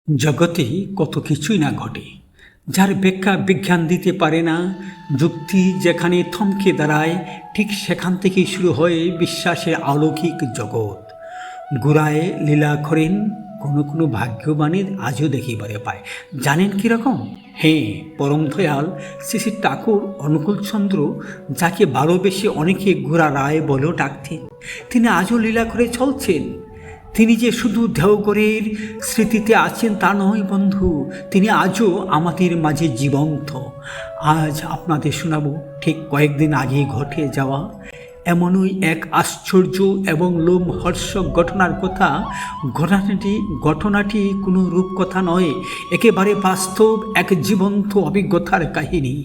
জগতে কত কিছুই না ঘটে, যার ব্যাখ্যা বিজ্ঞান দিতে পারে না। যুক্তি যেখানে থমকে দাঁড়ায়, ঠিক সেখান থেকেই শুরু হয় বিশ্বাসের অলৌকিক জগৎ। গুড়ায় লীলা করেন কোনো কোনো ভাগ্যবানের আজও দেখিবারে পায়। জানেন কীরকম? হ্যাঁ, পরম দয়াল শ্রী শ্রী ঠাকুর অনুকূলচন্দ্র, যাকে ভালোবেসে অনেকে গোড়া রায় বলেও ডাকতেন, তিনি আজও লীলা করে চলছেন। তিনি যে শুধু দেওঘরের স্মৃতিতে আছেন তা নয় বন্ধু, তিনি আজও আমাদের মাঝে জীবন্ত। আজ আপনাদের শোনাবো ঠিক কয়েকদিন আগে ঘটে যাওয়া এমনই এক আশ্চর্য এবং লোমহর্ষক ঘটনার কথা। ঘটনাটি কোনো রূপকথা নয়, একেবারে বাস্তব এক জীবন্ত অভিজ্ঞতার কাহিনী।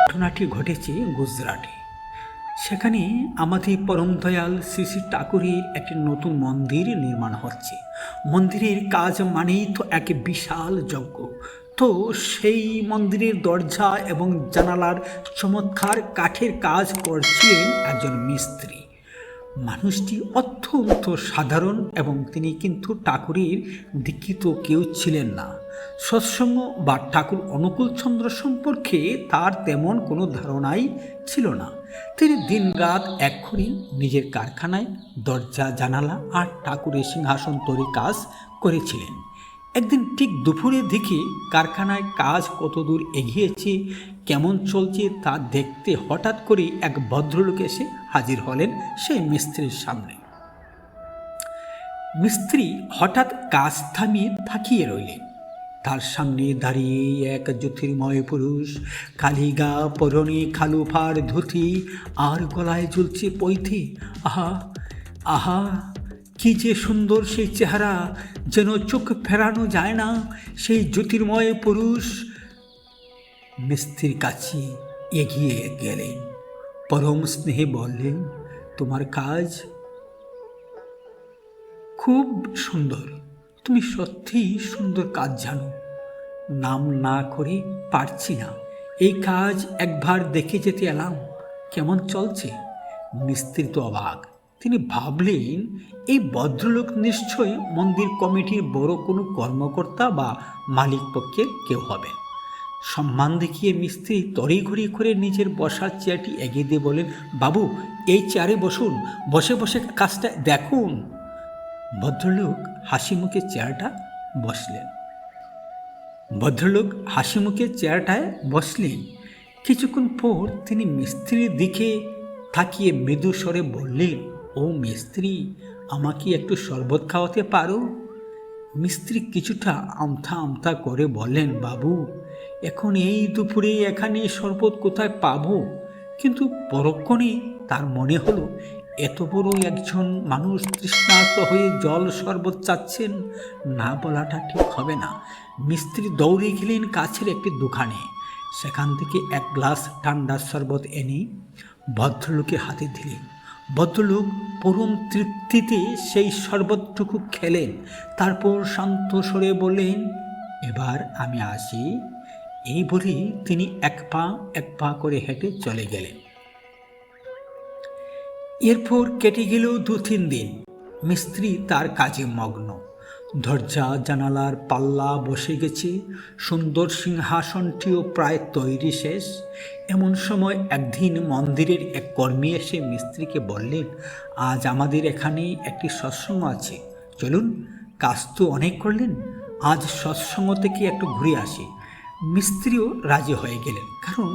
ঘটনাটি ঘটেছে গুজরাটে। সেখানে আমাদের পরম দয়াল শ্রী শ্রী ঠাকুরের একটি নতুন মন্দির নির্মাণ হচ্ছে। মন্দিরের কাজ মানেই তো এক বিশাল যজ্ঞ। তো সেই মন্দিরের দরজা এবং জানালার চমৎকার কাঠের কাজ করছিলেন একজন মিস্ত্রি। মানুষটি অত্যন্ত সাধারণ এবং তিনি কিন্তু ঠাকুরের দীক্ষিত কেউ ছিলেন না। সৎসঙ্গ বা ঠাকুর অনুকূলচন্দ্র সম্পর্কে তার তেমন কোনো ধারণাই ছিল না। তিনি দিনরাত এক করে নিজের কারখানায় দরজা জানালা আর ঠাকুরের সিংহাসন তৈরি কাজ করেছিলেন। একদিন ঠিক দুপুরের দিকে কারখানায় কাজ কতদূর এগিয়েছে, কেমন চলছে তা দেখতে হঠাৎ করে এক ভদ্রলোক এসে হাজির হলেন সেই মিস্ত্রির সামনে। মিস্ত্রি হঠাৎ কাজ থামিয়ে তাকিয়ে রইলেন। তার সামনে দাঁড়িয়ে এক জ্যোতির্ময় পুরুষ, কালি গা, পরনে খালুফার ধুতি আর গলায় ঝুলছে পৈথি। আহা আহা, কি যে সুন্দর সেই চেহারা, যেন চোখ ফেরানো যায় না। সেই জ্যোতির্ময় পুরুষ মিস্ত্রির কাছে এগিয়ে গেলেন, পরম স্নেহে বললেন, তোমার কাজ খুব সুন্দর, তুমি সত্যিই সুন্দর কাজ জানো। নাম না করে পারছি না, এই কাজ একবার দেখে যেতে এলাম, কেমন চলছে। মিস্ত্রি তো অবাক। তিনি ভাবলেন, এই ভদ্রলোক নিশ্চয় মন্দির কমিটির বড় কোনো কর্মকর্তা বা মালিক পক্ষের কেউ হবে। সম্মান দেখিয়ে মিস্ত্রি তড়িঘড়ি করে নিজের বসার চেয়ারটি এগিয়ে দিয়ে বলেন, বাবু এই চেয়ারে বসুন, বসে বসে কাজটা দেখুন। ভদ্রলোক হাসি মুখে চেয়ারটায় বসলেন। কিছুক্ষণ পর তিনি মিস্ত্রির দিকে তাকিয়ে মৃদু স্বরে বললেন, ও মিস্ত্রি, আমাকে একটু শরবত খাওয়াতে পারো? মিস্ত্রি কিছুটা আমতা আমতা করে বললেন, বাবু এখন এই দুপুরে এখানে শরবত কোথায় পাবো? কিন্তু পরক্ষণে তার মনে হলো, এত বড় একজন মানুষ তৃষ্ণার্ত হয়ে জল শরবত চাচ্ছেন, না বলাটা ঠিক হবে না। মিস্ত্রি দৌড়ে গেলেন কাছের একটি দোকানে, সেখান থেকে এক গ্লাস ঠান্ডা শরবত এনে ভদ্রলোকের হাতে দিলেন। ভদ্রলোক পরম তৃপ্তিতে সেই শরবতটুকু খেলেন। তারপর শান্ত স্বরে বললেন, এবার আমি আসি। এই বলে তিনি এক পা করে হেঁটে চলে গেলেন। এরপর কেটে গেল 2-3 দিন। মিস্ত্রি তার কাজে মগ্ন। দরজা জানালার পাল্লা বসে গেছে, সুন্দর সিংহাসনটিও প্রায় তৈরি শেষ। এমন সময় একদিন মন্দিরের এক কর্মী এসে মিস্ত্রিকে বললেন, আজ আমাদের এখানে একটি সৎসঙ্গ আছে, চলুন। কাজ তো অনেক করলেন, আজ সৎসঙ্গ থেকে একটু ঘুরে আসি। মিস্ত্রিও রাজি হয়ে গেলেন, কারণ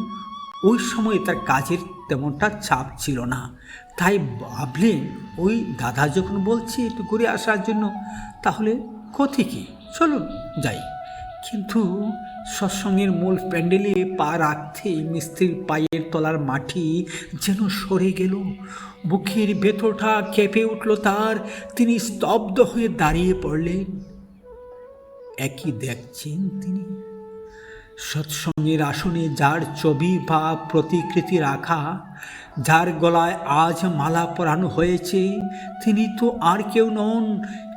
ওই সময় তার কাজের তেমনটা চাপ ছিল না। তাই ভাবলেন, ওই দাদা যখন বলছে একটু ঘুরে আসার জন্য, তাহলে ক্ষতি কি, চলুন যাই। কিন্তু সৎসঙ্গের মূল প্যান্ডেলে পা রাখতে মিস্ত্রির পায়ের তলার মাটি যেন সরে গেল। বুকের ভেতরটা কেঁপে উঠল তার। তিনি স্তব্ধ হয়ে দাঁড়িয়ে পড়লেন। একই দেখছেন তিনি, সৎসঙ্গের আসনে যার ছবি বা প্রতিকৃতি রাখা, যার গলায় আজ মালা পরানো হয়েছে, তিনি তো আর কেউ নন।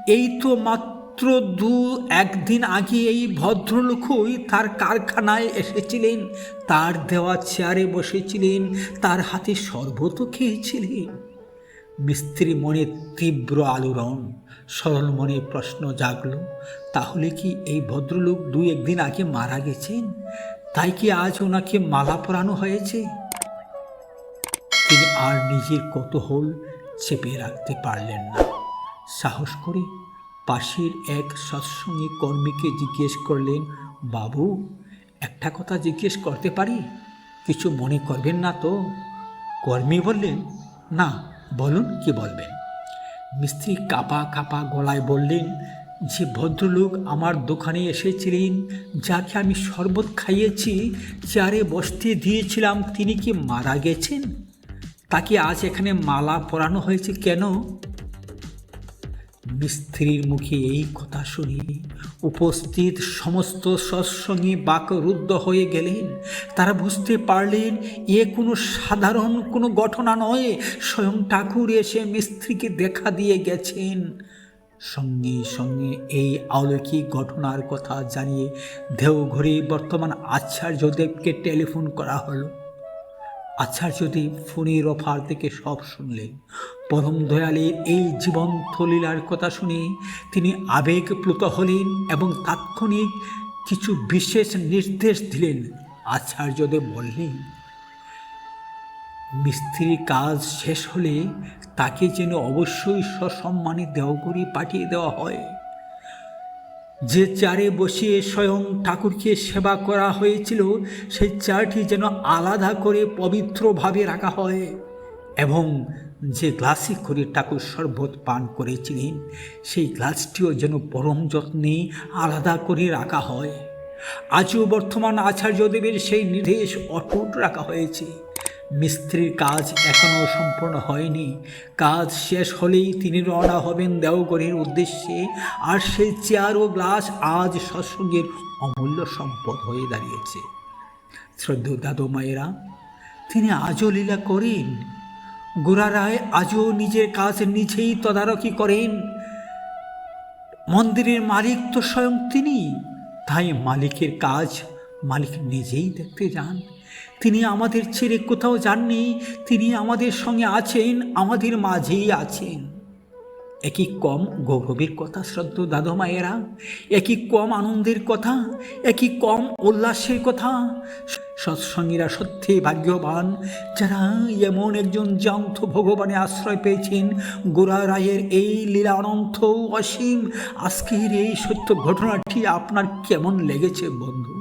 এই তো মাত্র একদিন আগে এই ভদ্রলোকই তার কারখানায় এসেছিলেন, তার দেওয়া চেয়ারে বসেছিলেন, তার হাতে শরবত খেয়েছিলেন। মিস্ত্রি মনে তীব্র আলোড়ন, সরল মনে প্রশ্ন জাগল, তাহলে কি এই ভদ্রলোক একদিন আগে মারা গেছেন? তাই কি আজ ওনাকে মালা পরানো হয়েছে? তিনি আর নিজের কৌতূহল চেপে রাখতে পারলেন না। সাহস করে পাশের এক সৎসঙ্গী কর্মীকে জিজ্ঞেস করলেন, বাবু, একটা কথা জিজ্ঞেস করতে পারি? কিছু মনে করবেন না তো? কর্মী বললেন, না, বলুন, কি বলবেন। মিস্ত্রি কাঁপা কাঁপা গলায় বললেন, যে ভদ্রলোক আমার দোকানে এসেছিলেন, যাকে আমি শরবত খাইয়েছি, চেয়ারে বসতে দিয়েছিলাম, তিনি কি মারা গেছেন? তাকে আজ এখানে মালা পরানো হয়েছে কেন? মিস্ত্রির মুখে এই কথা শুনে উপস্থিত সমস্ত সৎসঙ্গী বাকরুদ্ধ হয়ে গেলেন। তারা বুঝতে পারলেন এ কোনো সাধারণ কোনো ঘটনা নয়, স্বয়ং ঠাকুর এসে মিস্ত্রিকে দেখা দিয়ে গেছেন। সঙ্গে সঙ্গে এই অলৌকিক ঘটনার কথা জানিয়ে দেওঘরে বর্তমান আচার্যদেবকে টেলিফোন করা হলো। আচার্যদেব ফোনের অফার থেকে সব শুনলেন। পরম দয়ালের এই জীবন্ত লীলার কথা শুনে তিনি আবেগপ্লুত হলেন এবং তাৎক্ষণিক কিছু বিশেষ নির্দেশ দিলেন। আচার্যদেব বললেন, মিস্ত্রির কাজ শেষ হলে তাকে যেন অবশ্যই সসম্মানে দেওঘরে পাঠিয়ে দেওয়া হয়। যে চেয়ারে বসিয়ে স্বয়ং ঠাকুরকে সেবা করা হয়েছিল, সেই চেয়ারটি যেন আলাদা করে পবিত্রভাবে রাখা হয় এবং যে গ্লাসে করে ঠাকুর শরবত পান করেছিলেন, সেই গ্লাসটিও যেন পরম যত্নে আলাদা করে রাখা হয়। আজও বর্তমান আচার্যদেবের সেই নির্দেশ অটুট রাখা হয়েছে। মিস্ত্রির কাজ এখনও সম্পূর্ণ হয়নি। কাজ শেষ হলেই তিনি রওনা হবেন দেওঘরের উদ্দেশ্যে। আর সেই চেয়ার ও গ্লাস আজ সৎসঙ্গের অমূল্য সম্পদ হয়ে দাঁড়িয়েছে। শ্রদ্ধেয় দাদু মায়েরা, তিনি আজও লীলা করেন। গোরা রায় আজও নিজের কাজ নিজেই তদারকি করেন। মন্দিরের মালিক তো স্বয়ং তিনি, তাই মালিকের কাজ মালিক নিজেই দেখতে যান। তিনি আমাদের ছেড়ে কোথাও যাননি, তিনি আমাদের সঙ্গে আছেন, আমাদের মাঝেই আছেন। একই কম গৌরবের কথা শ্রদ্ধেয় দাদু মায়েরা, একই কম আনন্দের কথা, একই কম উল্লাসের কথা। সৎসঙ্গীরা সত্যি ভাগ্যবান, যারা এমন একজন জ্যান্ত ভগবানের আশ্রয় পেয়েছেন। গোরা রায়ের এই লীলা অনন্ত অসীম। আজকের এই সত্য ঘটনাটি আপনার কেমন লেগেছে বন্ধু?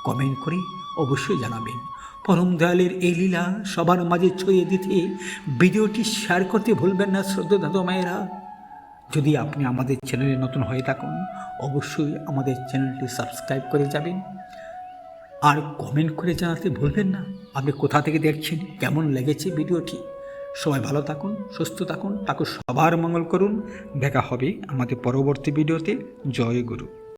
কমেন্ট করে অবশ্যই জানাবেন। পরম দয়ালের এই লীলা সবার মাঝে ছড়িয়ে দিতে ভিডিওটি শেয়ার করতে ভুলবেন না শ্রদ্ধেয় দাদু মায়েরা। যদি আপনি আমাদের চ্যানেলে নতুন হয়ে থাকুন, অবশ্যই আমাদের চ্যানেলটি সাবস্ক্রাইব করে যাবেন। আর কমেন্ট করে জানাতে ভুলবেন না আপনি কোথা থেকে দেখছেন, কেমন লেগেছে ভিডিওটি। সবাই ভালো থাকুন, সুস্থ থাকুন, ঠাকুর সবার মঙ্গল করুন। দেখা হবে আমাদের পরবর্তী ভিডিওতে। জয় গুরু।